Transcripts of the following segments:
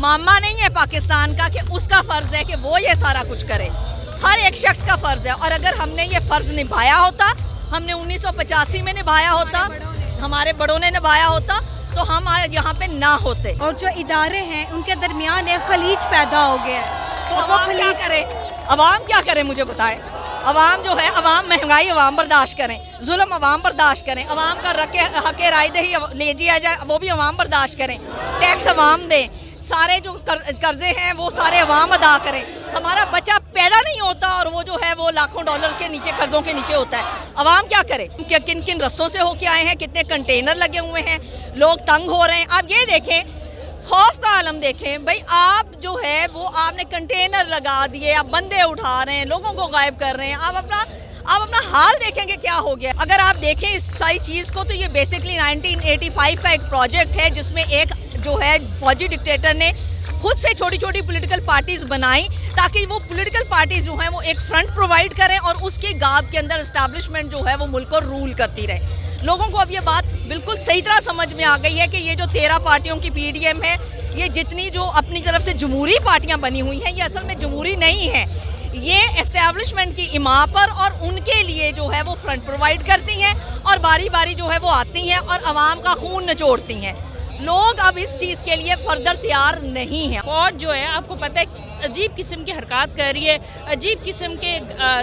मामा नहीं है पाकिस्तान का कि उसका फ़र्ज़ है कि वो ये सारा कुछ करे। हर एक शख्स का फ़र्ज़ है, और अगर हमने ये फ़र्ज़ निभाया होता, हमने 1985 में निभाया होता, हमारे बड़ों ने निभाया होता, तो हम आज यहाँ पे ना होते। और जो इदारे हैं उनके दरमियान एक खलीज पैदा हो गया है, तो अवाम क्या करे? अवाम क्या करे मुझे बताए? अवाम जो है, अवाम महंगाई अवाम बर्दाश्त करें, जुल्म अवाम बर्दाश्त करें, अवाम का हक़ राय दही ले दिया जाए वो भी अवाम बर्दाश्त करें, टैक्स अवाम दें, सारे जो कर्जे हैं वो सारे अवाम अदा करें। हमारा बच्चा पैदा नहीं होता और वो जो है वो लाखों डॉलर के नीचे कर्जों के नीचे होता है। अवाम क्या करे? किन किन रस्तों से होके आए हैं, कितने कंटेनर लगे हुए हैं, लोग तंग हो रहे हैं। आप ये देखें, खौफ का आलम देखें भाई। आप जो है वो आपने कंटेनर लगा दिए, आप बंदे उठा रहे हैं, लोगों को गायब कर रहे हैं। आप अपना हाल देखेंगे क्या हो गया। अगर आप देखें इस सारी चीज़ को, तो ये बेसिकली 1985 का एक प्रोजेक्ट है जिसमें एक जो है फौजी डिक्टेटर ने खुद से छोटी छोटी पॉलिटिकल पार्टीज़ बनाई ताकि वो पॉलिटिकल पार्टीज़ जो हैं वो एक फ्रंट प्रोवाइड करें और उसके गाब के अंदर एस्टैब्लिशमेंट जो है वो मुल्क को रूल करती रहे। लोगों को अब ये बात बिल्कुल सही तरह समझ में आ गई है कि ये जो 13 पार्टियों की PDM है, ये जितनी जो अपनी तरफ से जमहूरी पार्टियां बनी हुई हैं, ये असल में जमहूरी नहीं है। ये एस्टैब्लिशमेंट की इमाम पर और उनके लिए जो है वो फ्रंट प्रोवाइड करती हैं और बारी बारी जो है वो आती हैं और अवाम का खून निचोड़ती हैं। लोग अब इस चीज़ के लिए फर्दर तैयार नहीं हैं। फौज जो है आपको पता है अजीब किस्म की हरकत कर रही है, अजीब किस्म के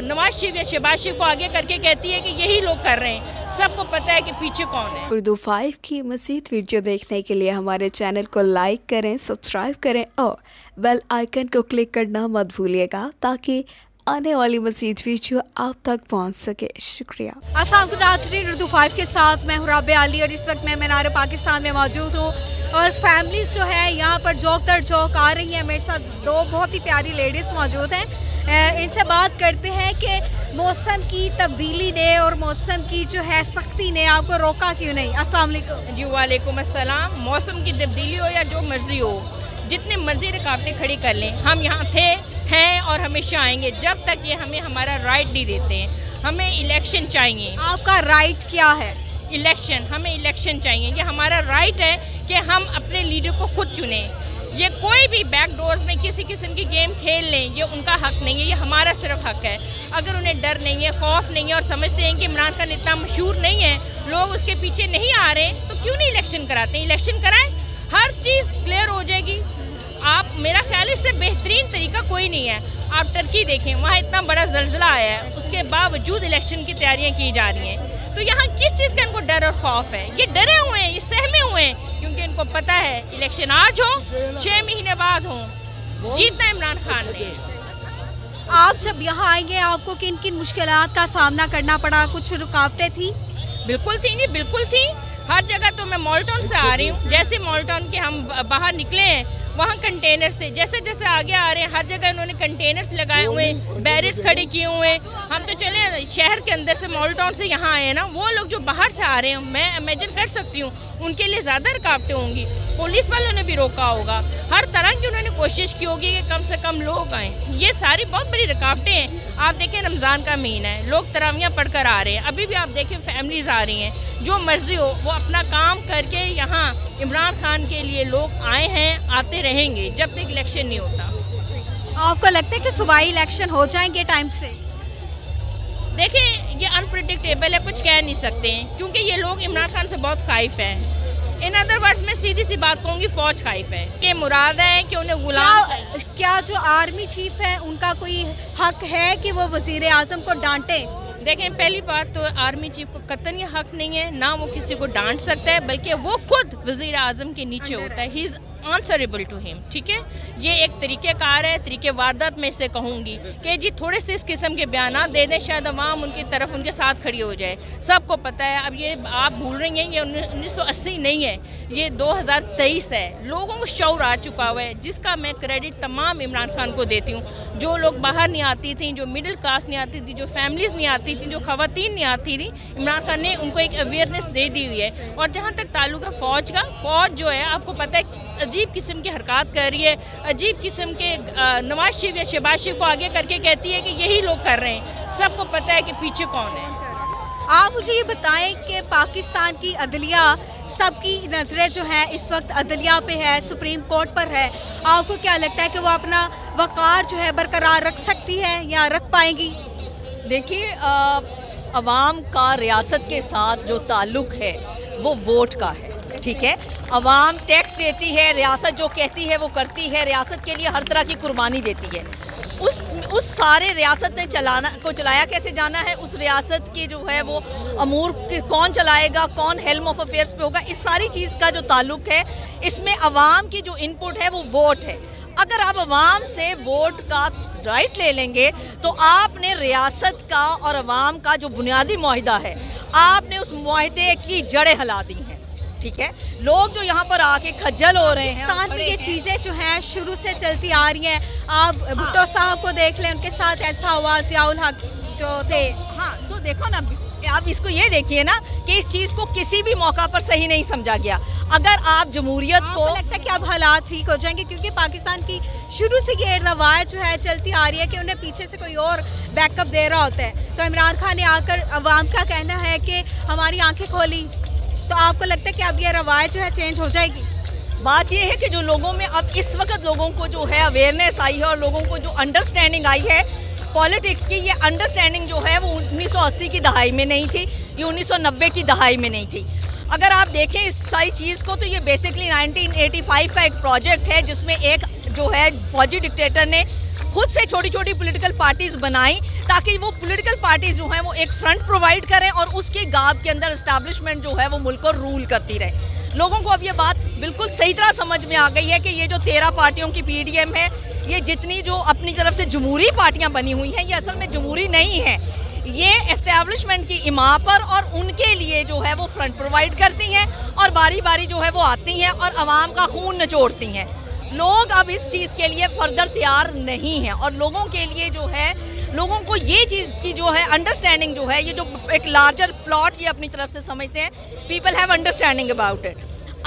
नवाज शरीफ या शहबाज शरीफ को आगे करके कहती है कि यही लोग कर रहे हैं। सबको पता है कि पीछे कौन है। उर्दू 5 की मज़ीद वीडियो देखने के लिए हमारे चैनल को लाइक करें, सब्सक्राइब करें और बेल आइकन को क्लिक करना मत भूलिएगा ताकि आने वाली मज़ीद वीडियो आप तक पहुंच सके। शुक्रिया। अस्सलाम वालेकुम नाज़रीन, उर्दू 5 के साथ मैं हूँ राबिया अली और इस वक्त मैं मीनार पाकिस्तान में मौजूद हूँ और फैमिलीज़ जो है यहाँ पर जोक दर जोक आ रही हैं। मेरे साथ दो बहुत ही प्यारी लेडीज़ मौजूद हैं। इनसे बात करते हैं कि मौसम की तब्दीली ने और मौसम की जो है सख्ती ने आपको रोका क्यों नहीं। अस्सलाम वालेकुम। जी वालेकुम अस्सलाम। मौसम की तब्दीली हो या जो मर्जी हो, जितनी मर्जी रुकावटें खड़ी कर लें, हम यहाँ थे, हैं और हमेशा आएंगे जब तक ये हमें हमारा राइट नहीं देते हैं। हमें इलेक्शन चाहिए। आपका राइट क्या है? इलेक्शन, हमें इलेक्शन चाहिए। ये हमारा राइट है कि हम अपने लीडर को खुद चुनें। ये कोई भी बैक डोर्स में किसी किस्म की गेम खेल लें, ये उनका हक नहीं है, ये हमारा सिर्फ हक है। अगर उन्हें डर नहीं है, खौफ नहीं है और समझते हैं कि इमरान खान इतना मशहूर नहीं है, लोग उसके पीछे नहीं आ रहे, तो क्यों नहीं इलेक्शन कराते हैं? इलेक्शन कराएं, हर चीज़ क्लियर हो जाएगी। आप, मेरा ख्याल है इससे बेहतरीन तरीका कोई नहीं है। आप टर्की देखें, वहाँ इतना बड़ा ज़ल्ज़ला आया है, उसके बावजूद इलेक्शन की तैयारियाँ की जा रही हैं। तो यहाँ किस चीज़ का इनको डर और खौफ है? ये डरे हुए हैं, ये सहमे हुए हैं, क्योंकि इनको पता है इलेक्शन आज हो, 6 महीने बाद हो, जीतना इमरान खान ने। आप जब यहाँ आएंगे आपको किन किन मुश्किलात का सामना करना पड़ा? कुछ रुकावटें थी? बिल्कुल थी, नहीं बिल्कुल थी। हर जगह तो मैं मॉल टाउन से आ रही हूँ, जैसे मॉल टाउन के हम बाहर निकले हैं वहाँ कंटेनर्स थे, जैसे जैसे आगे आ रहे हैं हर जगह इन्होंने कंटेनर्स लगाए हुए, बैरियर्स खड़े किए हुए हैं। हम तो चले शहर के अंदर से मॉल टाउन से यहाँ आए हैं ना, वो लोग जो बाहर से आ रहे हैं मैं इमेजिन कर सकती हूँ उनके लिए ज़्यादा रुकावटें होंगी। पुलिस वालों ने भी रोका होगा, हर तरह की उन्होंने कोशिश की होगी कि कम से कम लोग आएँ। ये सारी बहुत बड़ी रुकावटें हैं। आप देखें रमज़ान का महीना है, लोग तरावियाँ पढ़ कर आ रहे हैं, अभी भी आप देखें फैमिलीज़ आ रही हैं। जो मर्जी हो वो अपना काम करके यहाँ इमरान खान के लिए लोग आए हैं, आते रहेंगे जब तक इलेक्शन नहीं होता। आपको लगता है कि सूबाई इलेक्शन हो जाएंगे टाइम से? देखिए ये अनप्रिडिक्टेबल है, कुछ कह नहीं सकते हैं क्योंकि ये लोग इमरान खान से बहुत खाइफ हैं। इन अदर वर्ड्स मैं सीधी सी बात कहूँगी, फौज खाइफ है। ये मुराद है कि उन्हें गुलाम। क्या जो आर्मी चीफ है उनका कोई हक है कि वो वजीर आजम को डांटे? देखें, पहली बात तो आर्मी चीफ को कतई ये हक नहीं है, ना वो किसी को डांट सकता है, बल्कि वो खुद वजीर आजम के नीचे होता है। He is answerable to him. ठीक है, ये एक तरीक़ेकार है, तरीके वारदात में से कहूँगी कि जी थोड़े से इस किस्म के बयान दे दें, शायद अवाम उनकी तरफ उनके साथ खड़ी हो जाए। सबको पता है, अब ये आप भूल रही हैं, ये 1980 नहीं है, ये 2023 है। लोगों को शऊर आ चुका हुआ है, जिसका मैं क्रेडिट तमाम इमरान खान को देती हूँ। जो लोग बाहर नहीं आती थी, जो मिडिल क्लास नहीं आती थी, जो फैमिलीज़ नहीं आती थी, जो ख़वातीन नहीं आती थी, इमरान खान ने उनको एक अवेयरनेस दे दी हुई है। और जहाँ तक ताल्लुक है फ़ौज का, फ़ौज जो है आपको पता है अजीब किस्म की हरकत कर रही है, अजीब किस्म के नवाज शरीफ या शहबाज शरीफ को आगे करके कहती है कि यही लोग कर रहे हैं। सबको पता है कि पीछे कौन है। आप मुझे ये बताएं कि पाकिस्तान की अदलिया, सबकी नज़रें जो है इस वक्त अदलिया पे है, सुप्रीम कोर्ट पर है। आपको क्या लगता है कि वो अपना वक़ार जो है बरकरार रख सकती है या रख पाएंगी? देखिए, अवाम का रियासत के साथ जो ताल्लुक़ है वो वोट का है, ठीक है। अवाम टैक्स देती है, रियासत जो कहती है वो करती है, रियासत के लिए हर तरह की कुर्बानी देती है। उस सारे रियासत ने चलाया कैसे जाना है, उस रियासत की जो है वो अमूर कौन चलाएगा, कौन हेल्म ऑफ अफेयर्स पे होगा, इस सारी चीज़ का जो ताल्लुक़ है इसमें अवाम की जो इनपुट है वो वोट है। अगर आप अवाम से वोट का राइट ले लेंगे तो आपने रियासत का और अवाम का जो बुनियादी मुआहिदा है, आपने उस मुआहिदे की जड़ें हिला दी हैं, ठीक है। लोग जो यहाँ पर आके खज्जल हो रहे हैं, पाकिस्तान में ये चीज़ें जो हैं शुरू से चलती आ रही हैं। आप भुट्टो साहब को देख लें, उनके साथ ऐसा हुआ, जियाउल हक जो थे। हाँ, तो देखो ना, आप इसको ये देखिए ना कि इस चीज़ को किसी भी मौका पर सही नहीं समझा गया। अगर आप जमहूरियत को लगता है कि अब हालात ठीक हो जाएंगे, क्योंकि पाकिस्तान की शुरू से ये रवायत जो है चलती आ रही है कि उन्हें पीछे से कोई और बैकअप दे रहा होता है। तो इमरान खान ने आकर अवाम का कहना है कि हमारी आंखें खोली, तो आपको लगता है कि अब ये रवायत जो है चेंज हो जाएगी? बात ये है कि जो लोगों में अब इस वक्त लोगों को जो है अवेयरनेस आई है और लोगों को जो अंडरस्टैंडिंग आई है पॉलिटिक्स की, ये अंडरस्टैंडिंग जो है वो 1980 की दहाई में नहीं थी, ये 1990 की दहाई में नहीं थी। अगर आप देखें इस सारी चीज़ को तो ये बेसिकली 1985 का एक प्रोजेक्ट है जिसमें एक जो है फौजी डिक्टेटर ने खुद से छोटी छोटी पॉलिटिकल पार्टीज़ बनाई ताकि वो पॉलिटिकल पार्टीज़ जो हैं वो एक फ्रंट प्रोवाइड करें और उसके गाब के अंदर इस्टेब्लिशमेंट जो है वो मुल्क को रूल करती रहे। लोगों को अब ये बात बिल्कुल सही तरह समझ में आ गई है कि ये जो 13 पार्टियों की PDM है, ये जितनी जो अपनी तरफ से जमहूरी पार्टियां बनी हुई हैं, ये असल में जमहूरी नहीं है, ये एस्टेब्लिशमेंट की इमाम पर और उनके लिए जो है वो फ्रंट प्रोवाइड करती हैं और बारी बारी जो है वो आती हैं और आवाम का खून निचोड़ती हैं। लोग अब इस चीज़ के लिए फर्दर तैयार नहीं हैं और लोगों के लिए जो है, लोगों को ये चीज़ की जो है अंडरस्टैंडिंग जो है, ये जो एक लार्जर प्लॉट ये अपनी तरफ से समझते हैं, people have understanding about it.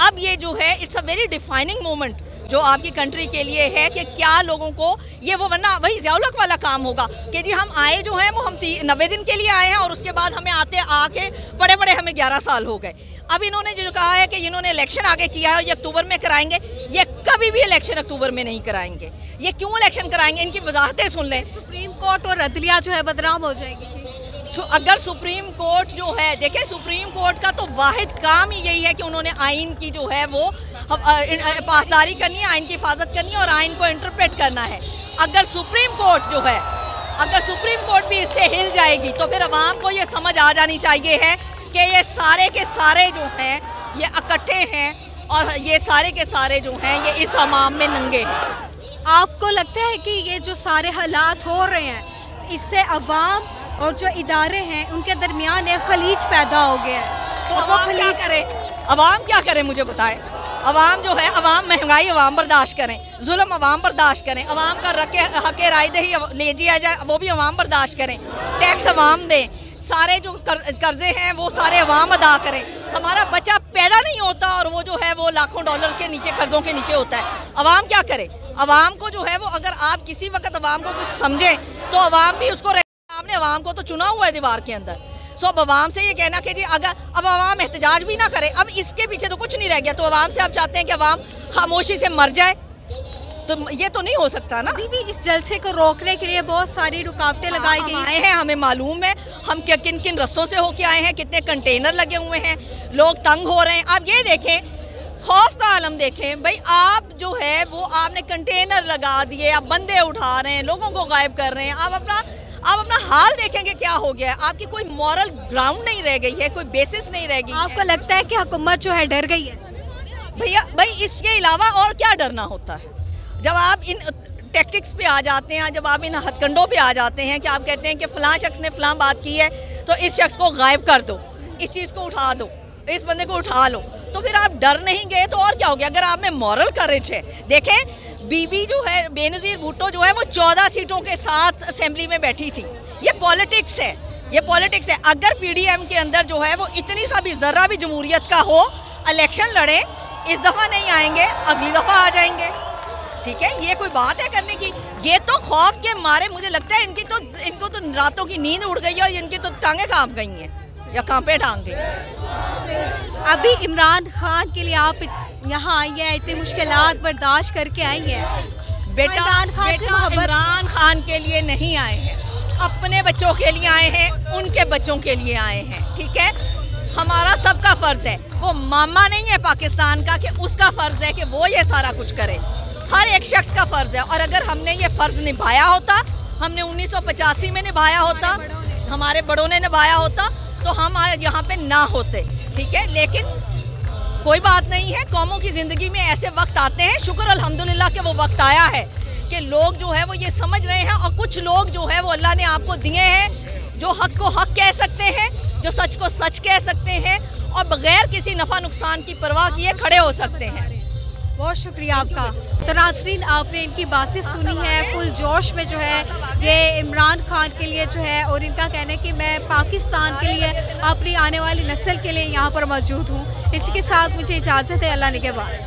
अब ये जो है it's a very defining moment जो आपकी कंट्री के लिए है कि क्या लोगों को ये वो, वरना वही ज़ियाउल हक वाला काम होगा कि जी हम आए जो हैं वो हम 90 दिन के लिए आए हैं और उसके बाद हमें आके बड़े हमें 11 साल हो गए। अब इन्होंने जो कहा है कि इन्होंने इलेक्शन आगे किया है और ये अक्टूबर में कराएंगे, ये कभी भी इलेक्शन अक्टूबर में नहीं कराएंगे। ये क्यों इलेक्शन कराएंगे, इनकी वजाहतें सुन लें। सुप्रीम कोर्ट और अदलिया जो है बदनाम हो जाएगी। अगर सुप्रीम कोर्ट जो है, देखिए सुप्रीम कोर्ट का तो वाहिद काम ही यही है कि उन्होंने आइन की जो है वो पासदारी करनी है, आइन की हिफाजत करनी है और आइन को इंटरप्रेट करना है। अगर सुप्रीम कोर्ट जो है, अगर सुप्रीम कोर्ट भी इससे हिल जाएगी तो फिर अवाम को ये समझ आ जानी चाहिए है कि ये सारे के सारे जो हैं ये इकट्ठे हैं और ये सारे के सारे जो हैं ये इस अवाम में नंगे हैं। आपको लगता है कि ये जो सारे हालात हो रहे हैं इससे अवाम और जो इदारे हैं उनके दरमियान एक खलीज पैदा हो गया है? तो अवाम क्या करे, अवाम क्या करे मुझे बताए। अवाम जो है, अवाम महंगाई अवाम बर्दाश्त करें, जुल्म अवाम बर्दाश्त करें, अवाम का हक राय दही ले दिया जाए वो भी अवाम बर्दाश्त करें, टैक्स अवाम दें, सारे जो कर्जे हैं वो सारे अवाम अदा करें। हमारा बच्चा पैदा नहीं होता और वो जो है वो लाखों डॉलर के नीचे कर्जों के नीचे होता है। अवाम क्या करे, अवाम को जो है वो, अगर आप किसी वक्त अवाम को कुछ समझें तो अवाम भी उसको, आपने अवाम को तो चुना हुआ है दीवार के अंदर। सो अब अवाम से ये कहना कि जी अगर अब अवाम एहतजाज भी ना करे, अब इसके पीछे तो कुछ नहीं रह गया, तो अवाम से आप चाहते हैं कि अवाम खामोशी से मर जाए, तो ये तो नहीं हो सकता ना। अभी भी इस जलसे को रोकने के लिए बहुत सारी रुकावटें लगाई गई आए हैं, हमें मालूम है हम किन किन रस्तों से होके आए हैं, कितने कंटेनर लगे हुए हैं, लोग तंग हो रहे हैं। आप ये देखें, खौफ का आलम देखें भाई, आप जो है वो आपने कंटेनर लगा दिए, आप बंदे उठा रहे हैं, लोगों को गायब कर रहे हैं, आप अपना हाल देखेंगे क्या हो गया है। आपकी कोई मॉरल ग्राउंड नहीं रह गई है, कोई बेसिस नहीं रह गई। आपको लगता है कि हुकूमत जो है डर गई है? भैया भाई इसके अलावा और क्या डरना होता है। जब आप इन टैक्टिक्स पे आ जाते हैं, जब आप इन हथकंडों पे आ जाते हैं कि आप कहते हैं कि फ़लाँ शख्स ने फ़लाँ बात की है तो इस शख्स को गायब कर दो, इस चीज़ को उठा दो, इस बंदे को उठा लो, तो फिर आप डर नहीं गए तो और क्या हो गया। अगर आप में मॉरल करेज है, देखें बीबी जो है, बेनज़ीर भुट्टो जो है वो 14 सीटों के साथ असेंबली में बैठी थी। ये पॉलिटिक्स है, ये पॉलिटिक्स है। अगर PDM के अंदर जो है वो इतनी सा भी ज़र्रा भी जमहूरियत का हो, इलेक्शन लड़े, इस दफ़ा नहीं आएंगे अगली दफ़ा आ जाएंगे, ठीक है। ये कोई बात है करने की? ये तो खौफ के मारे मुझे लगता है इनको तो रातों की नींद उड़ गई है और इनकी तो टांगें कांप गई हैं। या कांपे टांगे। अभी इमरान खान के लिए आप यहाँ आई हैं, इतनी मुश्किलात बर्दाश्त करके आई हैं। बेटा इमरान खान से मोहब्बत, इमरान खान के लिए नहीं आए हैं, अपने बच्चों के लिए आए हैं, उनके बच्चों के लिए आए हैं। ठीक है, हमारा सबका फर्ज है, वो मामा नहीं है पाकिस्तान का कि उसका फर्ज है कि वो ये सारा कुछ करे। हर एक शख्स का फर्ज है, और अगर हमने ये फर्ज निभाया होता, हमने 1985 में निभाया होता, हमारे बड़ों ने निभाया होता, तो हम आज यहाँ पे ना होते। ठीक है, लेकिन कोई बात नहीं है, कौमों की ज़िंदगी में ऐसे वक्त आते हैं। शुक्र अल्हम्दुलिल्लाह कि वो वक्त आया है कि लोग जो है वो ये समझ रहे हैं, और कुछ लोग जो है वो अल्लाह ने आपको दिए हैं जो हक को हक कह सकते हैं, जो सच को सच कह सकते हैं, और बगैर किसी नफ़ा नुकसान की परवाह किए खड़े हो सकते हैं। बहुत शुक्रिया आपका। तो नाज़रीन, आपने इनकी बातें सुनी हैं, फुल जोश में जो है ये इमरान खान के लिए जो है, और इनका कहना है कि मैं पाकिस्तान के लिए, अपनी आने वाली नस्ल के लिए यहाँ पर मौजूद हूँ। इसी के साथ मुझे इजाज़त है, अल्लाह ने के बाद।